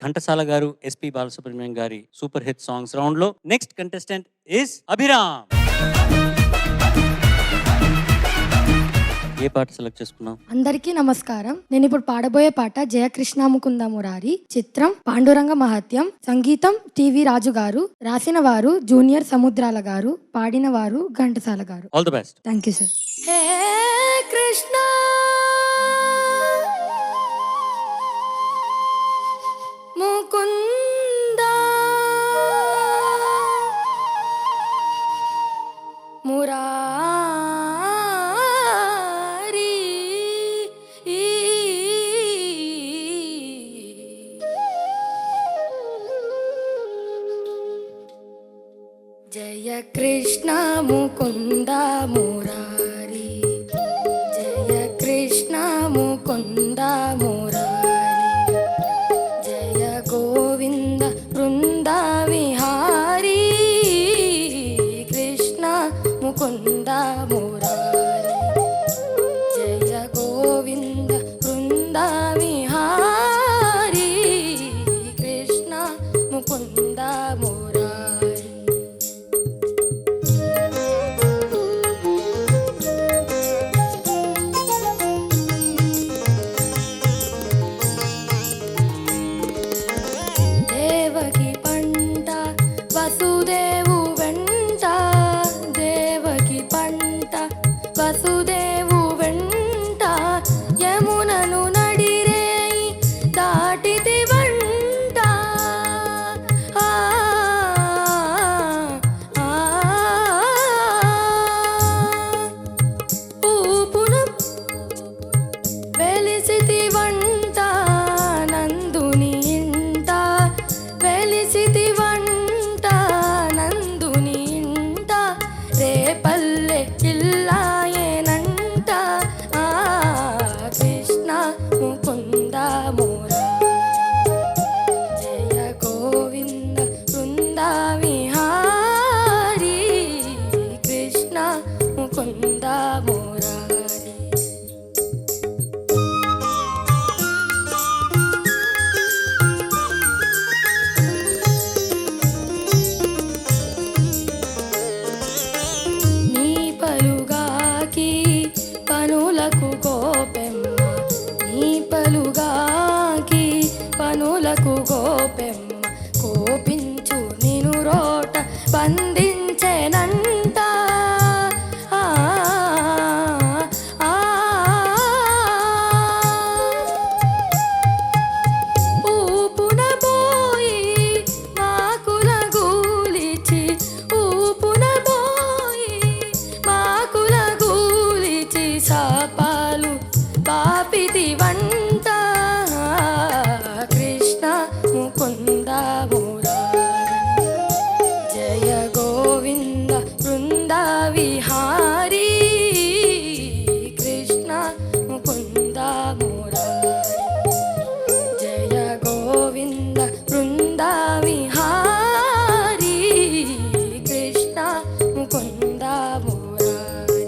ఘంటసాల గారు, ఎస్పి బాలసుబ్రహ్మణ్యం గారి super hit songs round లో నెక్స్ట్ కంటెస్టెంట్ ఇస్ అభిరామ్. ఏ పాట సెలెక్ట్ చేసుకున్నాం? అందరికీ నమస్కారం. నేను ఇప్పుడు పాడబోయే పాట జయకృష్ణ ముకుంద మురారి, చిత్రం పాండురంగ మహత్యం, సంగీతం టివి రాజు గారు, రాసిన వారు జూనియర్ సముద్రాల గారు, పాడిన వారు ఘంటసాల గారు. All the best. Thank you sir. హే కృష్ణ ముకుంద మురారి జయ కృష్ణ ముకుంద మురారి, జయ కృష్ణ ముకుంద మురారి, జయ గోవింద బృంద విహారీ, కృష్ణ ముకుంద మురారి, జయ గోవింద బృంద విహారీ, కృష్ణ ముకుంద మురారి. వసుదేవు వెంట యమునను నడిరేయి దాటితి వంట, ఊపున వెలిసితి వంట నందుని ఇంట, వెలిసితి వంట నందుని ఇంట, రేపల్లె ఇల్లా పనులకు గోపెమ్మ, నీ పలుగాకి పనులకు గోపెమ్మ, కోపించు నిను రోట బంధించెనంట, ఊపున పోయి మాకుల గూలిచి, ఊపున పోయి మాకుల గూలిచి, శాపాలు పాపితి వంట, కృష్ణ ముకుంద మురారి, జయ గోవింద బృంద విహారీ, కృష్ణ ముకుంద మురారి, జయ గోవింద బృంద విహారీ, కృష్ణ ముకుంద మురారి.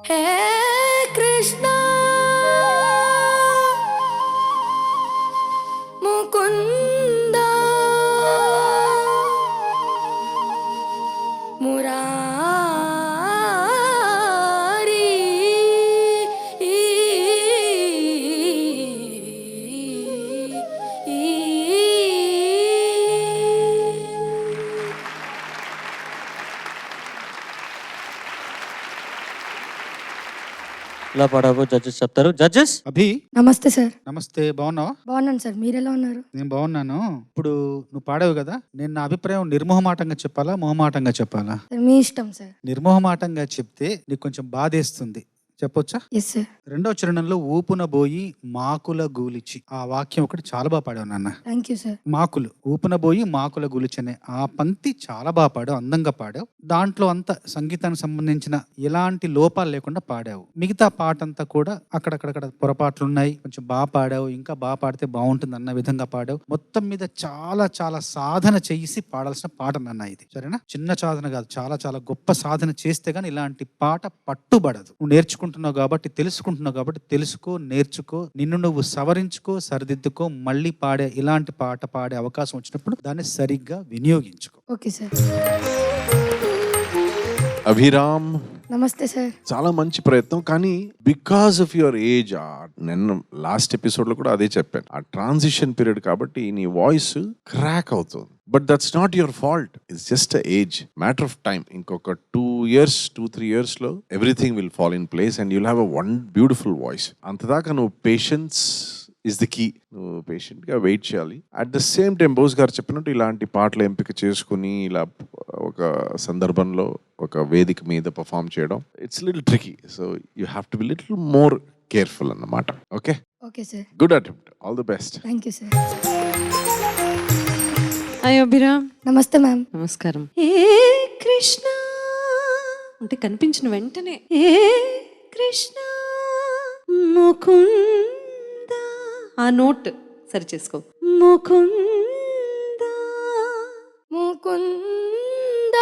హే కృష్ణ ముకుంద మురారి, ఇలా పాడాబో జడ్జెస్ చెప్తారు. జడ్జెస్. అభి నమస్తే సార్. నమస్తే, బాగున్నావా? బాగున్నాను సార్, మీరు ఎలా ఉన్నారు? నేను బాగున్నాను. ఇప్పుడు నువ్వు పాడావు కదా, నేను నా అభిప్రాయం నిర్మోహమాటంగా చెప్పాలా మొహమాటంగా చెప్పాలా? మీ ఇష్టం సార్. నిర్మోహమాటంగా చెప్తే నీకు కొంచెం బాధేస్తుంది, చెప్పొచ్చా? Yes sir. రెండో చరణంలో ఊపున బోయి మాకుల గూలిచి, ఆ వాక్యం ఒకటి చాలా బాగా పాడావు నాన్న. Thank you sir. మాకులు, ఊపున బోయి మాకుల గూలిచి అనే ఆ పంక్తి చాలా బాగా పాడావు, అందంగా పాడావు. దాంట్లో అంత సంగీతానికి సంబంధించిన ఎలాంటి లోపాలు లేకుండా పాడావు. మిగతా పాట అంతా కూడా అక్కడక్కడ పొరపాట్లు ఉన్నాయి, కొంచెం బాగా పాడావు, ఇంకా బాగా పాడితే బాగుంటుంది అన్న విధంగా పాడావు. మొత్తం మీద చాలా చాలా సాధన చేసి పాడాల్సిన పాట నాన్న ఇది, సరేనా? చిన్న సాధన కాదు, చాలా చాలా గొప్ప సాధన చేస్తే గానీ ఇలాంటి పాట పట్టుబడదు. నువ్వు నేర్చుకుంటే నేర్చుకుంటున్నావు కాబట్టి, తెలుసుకుంటున్నావు కాబట్టి తెలుసుకో, నేర్చుకో, నిన్ను నువ్వు సవరించుకో, సరిదిద్దుకో, మళ్ళీ ఇలాంటి పాట పాడే అవకాశం వచ్చినప్పుడు దాన్ని సరిగ్గా వినియోగించుకో. Okay sir. అభిరామ్, నమస్తే సార్. చాలా మంచి ప్రయత్నం. కానీ బికాస్ ఆఫ్ యువర్ ఏజ్, నేను లాస్ట్ ఎపిసోడ్ లో కూడా అదే చెప్పాను, ఆ ట్రాన్సిషన్ పీరియడ్ కాబట్టి నీ వాయిస్ క్రాక్ అవుతుంది. But that's not your fault, it's just age, matter of time. ఇంకొక 2-3 years లో everything will fall in place and you'll have one beautiful voice. అంతదాకా నువ్వు పేషెన్స్ ఇస్ ది కీ. నువ్వు patient గా wait చేయాలి. At the same time Bose గారు చెప్పినట్టు ఇలాంటి పాటలు ఎంపిక చేసుకుని ఇలా ఒక సందర్భంలో ఒక వేదిక మీద పర్ఫామ్ చేయడం it's little tricky. So you have to be little more careful అన్నమాట. Okay, okay sir. Good attempt, all the best. Thank you sir. Hi Abhiram. నమస్తే మ్యామ్. నమస్కారం. ఏ కృష్ణ అంటే కనిపించిన వెంటనే ఏ కృష్ణ ముకుంద ఆ నోట్ సరి చేసుకో. ముకుంద ముకుంద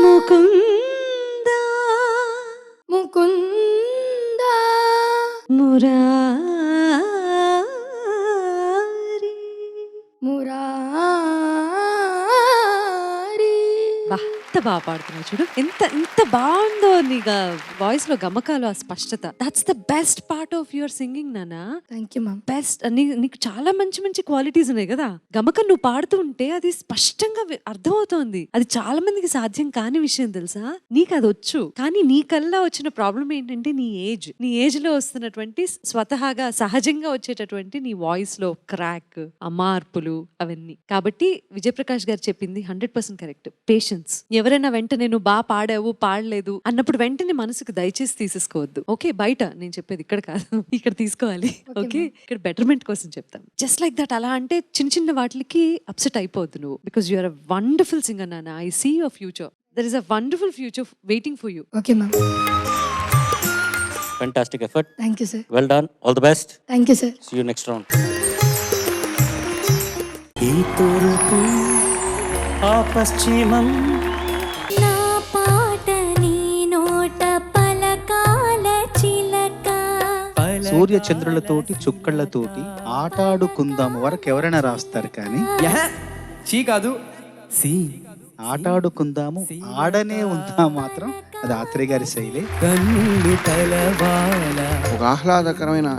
ముకుంద ముకుంద మురారి మురారి. వా, ఎంత బాగా పాడుతున్నావు చూడు, ఎంత బాగుందో నీ వాయిస్ లో గమకాలు, ఆ స్పష్టత. That's the best part of your singing నానా. Thank you ma'am. బెస్ట్. నీకు చాలా మంచి మంచి క్వాలిటీస్ ఉన్నాయి కదా. గమకం నువ్వు పాడుతూ ఉంటే అది స్పష్టంగా అర్థమవుతోంది. అది చాలా మందికి సాధ్యం కాని విషయం తెలుసా. నీకు అది వచ్చు, కానీ నీకల్లా వచ్చిన ప్రాబ్లం ఏంటంటే నీ ఏజ్ లో వస్తున్నటువంటి స్వతహాగా సహజంగా వచ్చేటటువంటి నీ వాయిస్ లో క్రాక్, ఆ మార్పులు అవన్నీ. కాబట్టి విజయప్రకాష్ గారు చెప్పింది 100% కరెక్ట్. పేషెన్స్. ఎవరైనా వెంటనే నువ్వు బాగా పాడావు, పాడలేదు అన్నప్పుడు వెంటనే మనసుకు దయచేసి తీసేసుకోవద్దు. ఓకే, బయట నేను చెప్పేది ఇక్కడ కాదు, ఇక్కడ తీసుకోవాలి. ఓకే, ఇక్కడ బెటర్మెంట్ కోసం చెప్తాను. Just like that. అలా అంటే చిన్న వాటికి అప్సెట్ అయిపోవద్దు నువ్వు. Because you are a wonderful singer నాన్న. I see your future. There is a wonderful future waiting for you. Okay ma'am. Fantastic effort. Thank you sir. Well done. All the best. Thank you sir. See you next round. ఈ తూర్పు ఆ పశ్చిమం నా పాట నీ నోట పలకాల చిలక. సూర్య చంద్రులతోటి చుక్కళ్లతోటి ఆటాడుకుందాం వరకు ఎవరైనా రాస్తారు, కానీ చీ కాదు సి. ఆటాడుకుందాము ఆడనే ఉందాం మాత్రం అది ఆత్రేయ గారి శైలి. కన్నులు తలవాల ఒక ఆహ్లాదకరమైన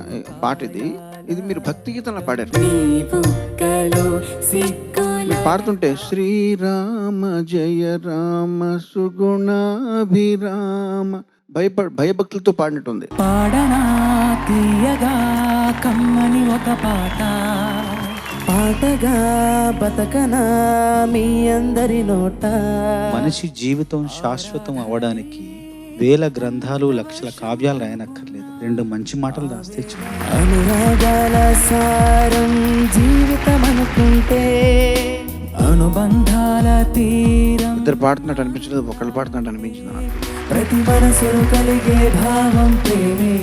పాట ఇది. ఇది మీరు భక్తి గీతంలో పాడారు. నీ బుగ్గలో సిగ్గుల మీరు పాడుతుంటే శ్రీరామ జయ రామ సుగుణాభిరామ భయభక్తులతో పాడినట్టుంది. పాడనా తీయగా కమ్మని ఒక పాట, పాటగా బతకనా మీ అందరి నోట. మనిషి జీవితం శాశ్వతం అవడానికి వేల గ్రంథాలు, లక్షల కావ్యాలు రాయనక్కర్లేదు. 2 మంచి మాటలు రాస్తే చాలు. అనురాగాల సారం జీవితం అనుకుంటే అనుబంధాల తీరం. ఇద్దరు పాడుతున్నట్టు అనిపించలేదు, ఒకళ్ళు పాడుతున్నట్టు అనిపించింది నాకు. ప్రతి మనసులు కలిగే భావం ప్రేమే.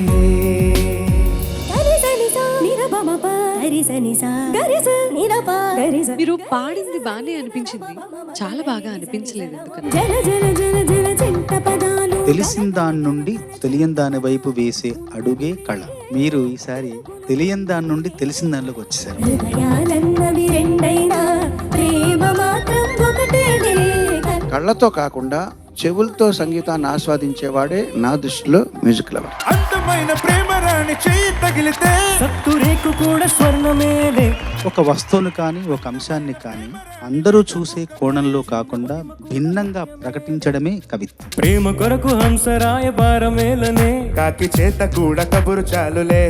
మీరు పాడింది బాగానే అనిపించింది, చాలా బాగా అనిపించలేదు. ఎందుకని జల జల జల జల జంట పదాలు. తెలిసిన దాని నుండి తెలియని దాని వైపు వేసే అడుగే కళ. మీరు ఈసారి తెలియని దాని నుండి తెలిసిన దానిలోకి వచ్చేసారు. హృదయాలన్నవి రెండైనా ప్రేమ మాత్రం ఒకటేనే. కళ్ళతో కాకుండా చెవులతో సంగీతాన్ని ఆస్వాదించేవాడే నా దృష్టిలో మ్యూజిక్ లవర్. అందమైన ప్రేమ రాణి చేయి తగిలితే సత్తురేకు కూడా స్వర్ణమేలే. ఒక వస్తువును కానీ ఒక అంశాన్ని కానీ అందరూ చూసే కోణంలో కాకుండా భిన్నంగా ప్రకటించడమే కవిత్వం. ప్రేమ కొరకు హంసరాయ భారమేలనే కాకి చేత కూడా కబురు చాలులే.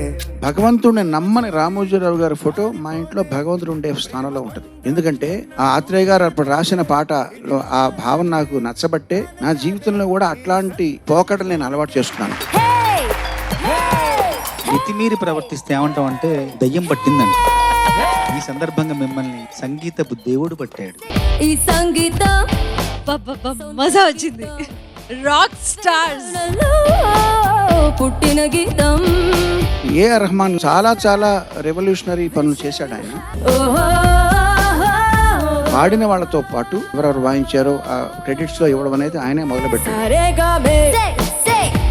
భగవంతుడిని నమ్మని రామోజీరావు గారి ఫోటో మా ఇంట్లో భగవంతుడు ఉండే స్థానంలో ఉంటుంది. ఎందుకంటే ఆ ఆత్రేయ గారు అప్పుడు రాసిన పాటలో ఆ భావన నాకు నచ్చబట్టే నా జీవితంలో కూడా అట్లాంటి పోకడలు నేను అలవాటు చేసుకున్నాను. మితిమీరి ప్రవర్తిస్తే ఏమంటాం అంటే దయ్యం పట్టిందంట. ఈ సందర్భంగా మిమ్మల్ని సంగీతపు దేవుడు పట్టాడు. ఈ సంగీతం మజా వచ్చింది. రాక్ స్టార్స్ పుట్టిన గీతం. ఏఆర్ రెహమాన్ చాలా చాలా రెవల్యూషనరీ పనులు చేశాడు ఆయన. పాడిన వాళ్ళతో పాటు ఎవరెవరు వాయించారో ఆ క్రెడిట్స్ లో ఇవ్వడం అనేది ఆయనే మొదలు పెట్టారు. సరేగా మే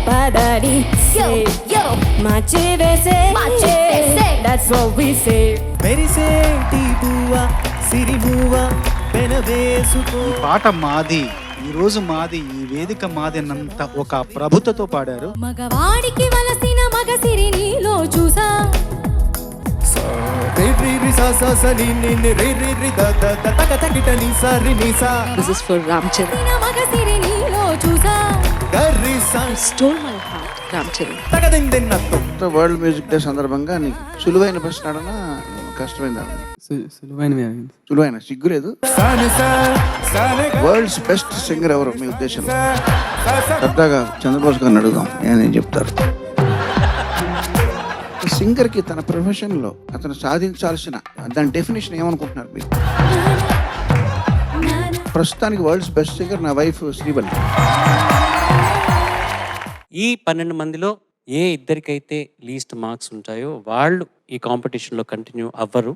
పదాడి say, yo, marchivese, that's what we say. మెరిసేటి బువ్వ సిరిబువ్వ పెనవేసుకో. ఈ పాట మాది, ఈ రోజు మాది, ఈ వేదిక మాది అన్నంత ఒక ప్రభుత్వతో పాడారు. మగవాడికి వలసిన మగసిరి నీలో చూసా, రి రి రి సా సా స ని ని ని రి రి రి ద ద ద తక తకిట ని సా రి ని సా. This is for Ram Charan. మగసిరి నీలో చూసా, గర్రి సా stole my heart Ram Charan. తక దిన్ దిన్ నత్తో. వరల్డ్ మ్యూజిక్ డే సందర్భంగా నీకు సులువైన ప్రశ్న అడనా కష్టమైంది అడనా? సులువైన సిగ్గులేదు. సాని సా సాని గ వరల్డ్స్ బెస్ట్ సింగర్ ఎవరు మీ ఉద్దేశంలో? సా సా. సరదాగా చంద్రబోస్ గారిని అడుగుదాం, ఏం చెప్తారు? సింగర్ కి తన ప్రొఫెషన్ లో అతను సాధించాల్సిన దాని డెఫినేషన్ ఏమనుకుంటున్నారు మీరు? ప్రస్తుతానికి వరల్డ్స్ బెస్ట్ సింగర్ నా వైఫ్ శ్రీవల్లి. ఈ 12 మందిలో ఏ ఇద్దరికైతే లీస్ట్ మార్క్స్ ఉంటాయో వాళ్ళు ఈ కాంపిటీషన్లో కంటిన్యూ అవ్వరు.